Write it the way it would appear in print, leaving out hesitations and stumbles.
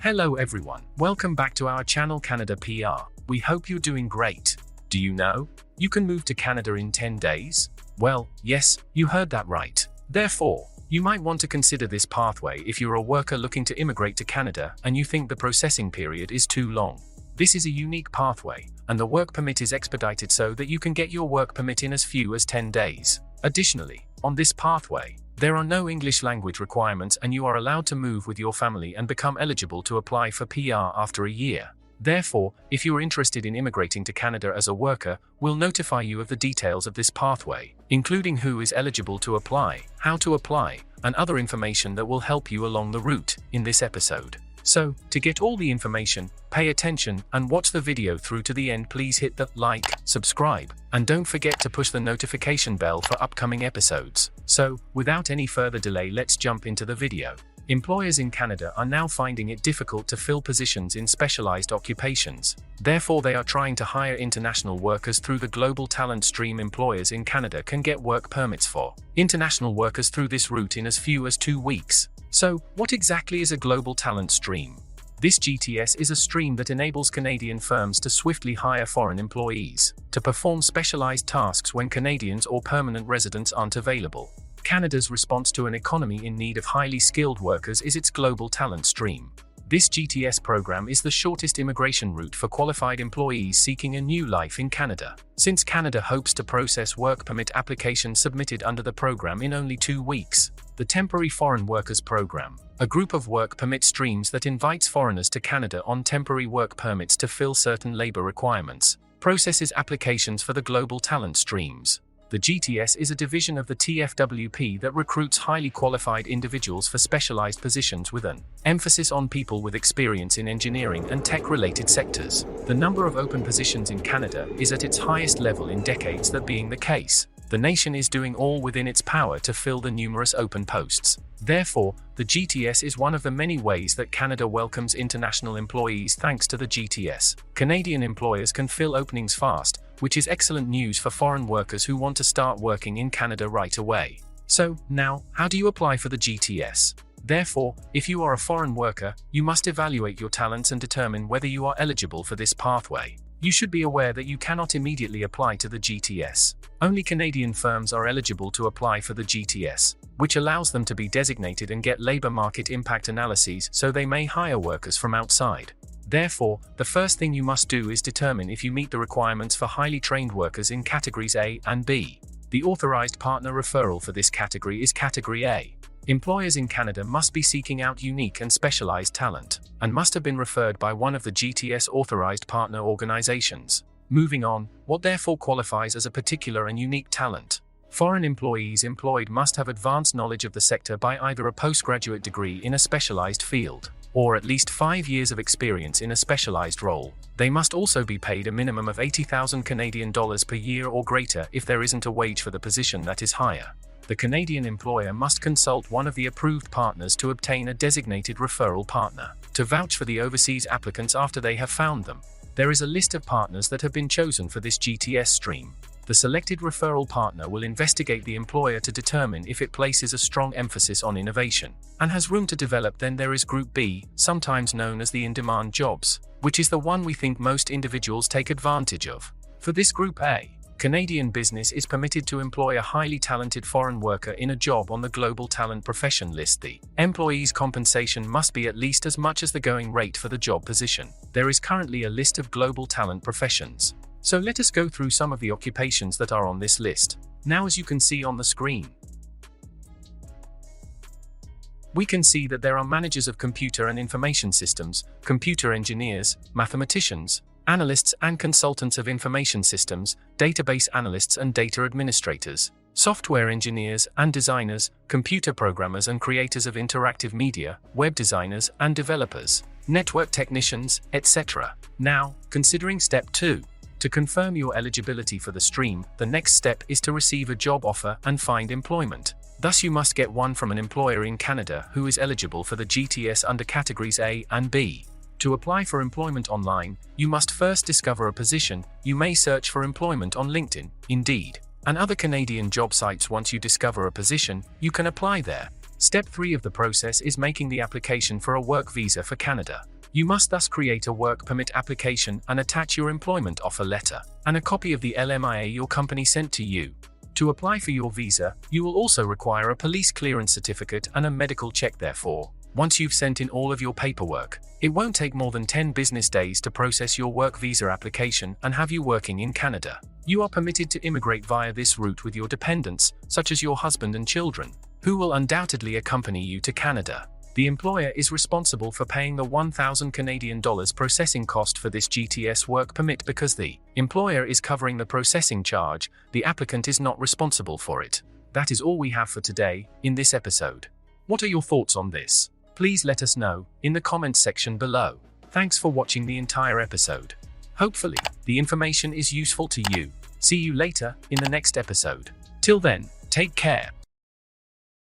Hello everyone, welcome back to our channel Canada PR. We hope you're doing great. Do you know? You can move to Canada in 10 days? Well, yes, you heard that right. Therefore, you might want to consider this pathway if you're a worker looking to immigrate to Canada and you think the processing period is too long. This is a unique pathway, and the work permit is expedited so that you can get your work permit in as few as 10 days. Additionally, on this pathway, there are no English language requirements and you are allowed to move with your family and become eligible to apply for PR after a year. Therefore, if you are interested in immigrating to Canada as a worker, we'll notify you of the details of this pathway, including who is eligible to apply, how to apply, and other information that will help you along the route in this episode. So, to get all the information, pay attention and watch the video through to the end. Please hit the like, subscribe, and don't forget to push the notification bell for upcoming episodes. So, without any further delay, let's jump into the video. Employers in Canada are now finding it difficult to fill positions in specialized occupations. Therefore, they are trying to hire international workers through the global talent stream. Employers in Canada can get work permits for international workers through this route in as few as 2 weeks. So, what exactly is a global talent stream? This GTS is a stream that enables Canadian firms to swiftly hire foreign employees to perform specialized tasks when Canadians or permanent residents aren't available. Canada's response to an economy in need of highly skilled workers is its global talent stream. This GTS program is the shortest immigration route for qualified employees seeking a new life in Canada, since Canada hopes to process work permit applications submitted under the program in only 2 weeks. The Temporary Foreign Workers Program, a group of work permit streams that invites foreigners to Canada on temporary work permits to fill certain labor requirements, processes applications for the global talent streams. The GTS is a division of the TFWP that recruits highly qualified individuals for specialized positions with an emphasis on people with experience in engineering and tech-related sectors. The number of open positions in Canada is at its highest level in decades. That being the case, the nation is doing all within its power to fill the numerous open posts. Therefore, the GTS is one of the many ways that Canada welcomes international employees. Thanks to the GTS, Canadian employers can fill openings fast, which is excellent news for foreign workers who want to start working in Canada right away. So, now, how do you apply for the GTS? Therefore, if you are a foreign worker, you must evaluate your talents and determine whether you are eligible for this pathway. You should be aware that you cannot immediately apply to the GTS. Only Canadian firms are eligible to apply for the GTS, which allows them to be designated and get labor market impact analyses so they may hire workers from outside. Therefore, the first thing you must do is determine if you meet the requirements for highly trained workers in categories A and B. The authorized partner referral for this category is Category A. Employers in Canada must be seeking out unique and specialized talent, and must have been referred by one of the GTS authorized partner organizations. Moving on, what therefore qualifies as a particular and unique talent? Foreign employees employed must have advanced knowledge of the sector by either a postgraduate degree in a specialized field, or at least 5 years of experience in a specialized role. They must also be paid a minimum of 80,000 Canadian dollars per year or greater if there isn't a wage for the position that is higher. The Canadian employer must consult one of the approved partners to obtain a designated referral partner to vouch for the overseas applicants after they have found them. There is a list of partners that have been chosen for this GTS stream. The selected referral partner will investigate the employer to determine if it places a strong emphasis on innovation and has room to develop. Then there is Group B, sometimes known as the in-demand jobs, which is the one we think most individuals take advantage of. For this Group A, Canadian business is permitted to employ a highly talented foreign worker in a job on the Global Talent Profession list. The employee's compensation must be at least as much as the going rate for the job position. There is currently a list of global talent professions. So let us go through some of the occupations that are on this list. Now, as you can see on the screen, we can see that there are managers of computer and information systems, computer engineers, mathematicians, analysts and consultants of information systems, database analysts and data administrators, software engineers and designers, computer programmers and creators of interactive media, web designers and developers, network technicians, etc. Now, considering step 2. To confirm your eligibility for the stream, the next step is to receive a job offer and find employment. Thus, you must get one from an employer in Canada who is eligible for the GTS under categories A and B. To apply for employment online, you must first discover a position. You may search for employment on LinkedIn, Indeed, and other Canadian job sites. Once you discover a position, you can apply there. Step 3 of the process is making the application for a work visa for Canada. You must thus create a work permit application and attach your employment offer letter and a copy of the LMIA your company sent to you. To apply for your visa, you will also require a police clearance certificate and a medical check. Therefore, once you've sent in all of your paperwork, it won't take more than 10 business days to process your work visa application and have you working in Canada. You are permitted to immigrate via this route with your dependents, such as your husband and children, who will undoubtedly accompany you to Canada. The employer is responsible for paying the $1,000 processing cost for this GTS work permit. Because the employer is covering the processing charge, the applicant is not responsible for it. That is all we have for today in this episode. What are your thoughts on this? Please let us know in the comments section below. Thanks for watching the entire episode. Hopefully, the information is useful to you. See you later in the next episode. Till then, take care.